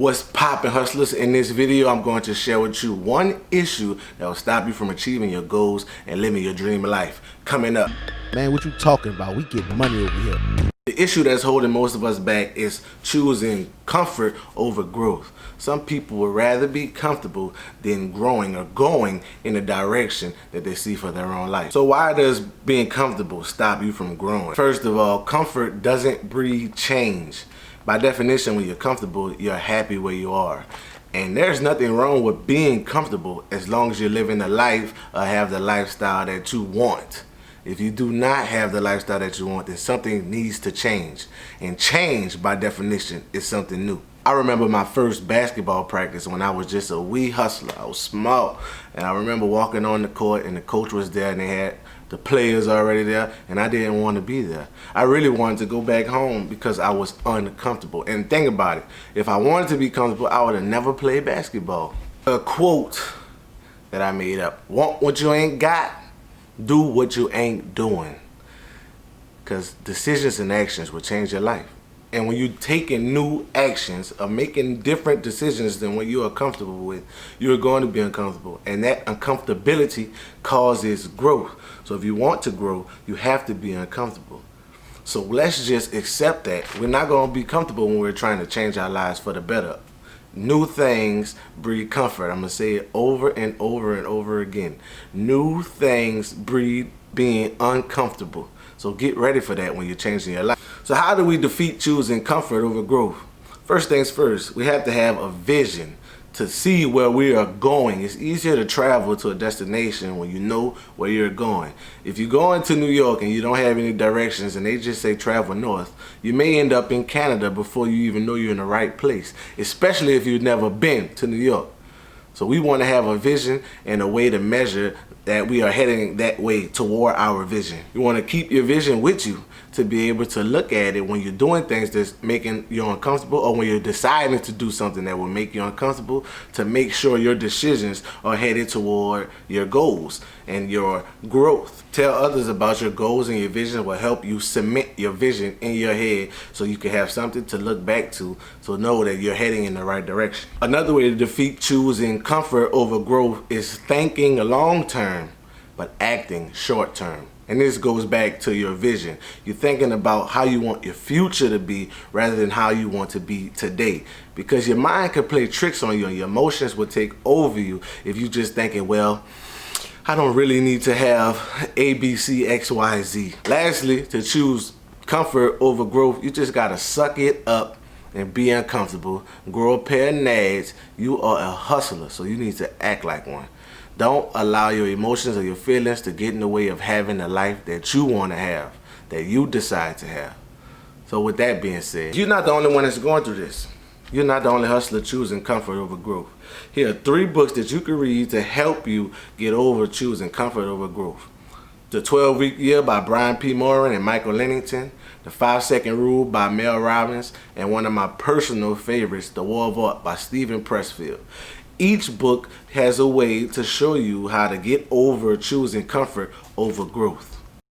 What's poppin', hustlers? In this video, I'm going to share with you one issue that will stop you from achieving your goals and living your dream life. Coming up. Man, what you talking about? We get money over here. The issue that's holding most of us back is choosing comfort over growth. Some people would rather be comfortable than growing or going in the direction that they see for their own life. So why does being comfortable stop you from growing? First of all, comfort doesn't breed change. By definition, when you're comfortable, you're happy where you are. And there's nothing wrong with being comfortable as long as you're living the life or have the lifestyle that you want. If you do not have the lifestyle that you want, then something needs to change. And change, by definition, is something new. I remember my first basketball practice when I was just a wee hustler. I was small. And I remember walking on the court and the coach was there and they had the players already there, and I didn't want to be there. I really wanted to go back home because I was uncomfortable. And think about it. If I wanted to be comfortable, I would have never played basketball. A quote that I made up. Want what you ain't got? Do what you ain't doing. Because decisions and actions will change your life. And when you're taking new actions or making different decisions than what you are comfortable with, you're going to be uncomfortable. And that uncomfortability causes growth. So if you want to grow, you have to be uncomfortable. So let's just accept that. We're not going to be comfortable when we're trying to change our lives for the better. New things breed comfort. I'm going to say it over and over and over again. New things breed being uncomfortable. So get ready for that when you're changing your life. So how do we defeat choosing comfort over growth? First things first, we have to have a vision to see where we are going. It's easier to travel to a destination when you know where you're going. If you're going to New York and you don't have any directions and they just say travel north, you may end up in Canada before you even know you're in the right place, especially if you've never been to New York. So we want to have a vision and a way to measure that we are heading that way toward our vision. You want to keep your vision with you to be able to look at it when you're doing things that's making you uncomfortable, or when you're deciding to do something that will make you uncomfortable, to make sure your decisions are headed toward your goals and your growth. Tell others about your goals, and your vision will help you cement your vision in your head so you can have something to look back to know that you're heading in the right direction. Another way to defeat choosing comfort over growth is thinking long term but acting short term. And this goes back to your vision. You're thinking about how you want your future to be rather than how you want to be today. Because your mind can play tricks on you and your emotions will take over you if you're just thinking, well, I don't really need to have A, B, C, X, Y, Z. Lastly, to choose comfort over growth, you just gotta suck it up and be uncomfortable. Grow a pair of nads. You are a hustler, so you need to act like one. Don't allow your emotions or your feelings to get in the way of having the life that you want to have, that you decide to have. So with that being said, you're not the only one that's going through this. You're not the only hustler choosing comfort over growth. Here are 3 books that you can read to help you get over choosing comfort over growth. The 12-Week Year by Brian P. Moran and Micheal Lennington. The 5-Second Rule by Micheal Robbins. And one of my personal favorites, The War of Art by Steven Pressfield. Each book has a way to show you how to get over choosing comfort over growth.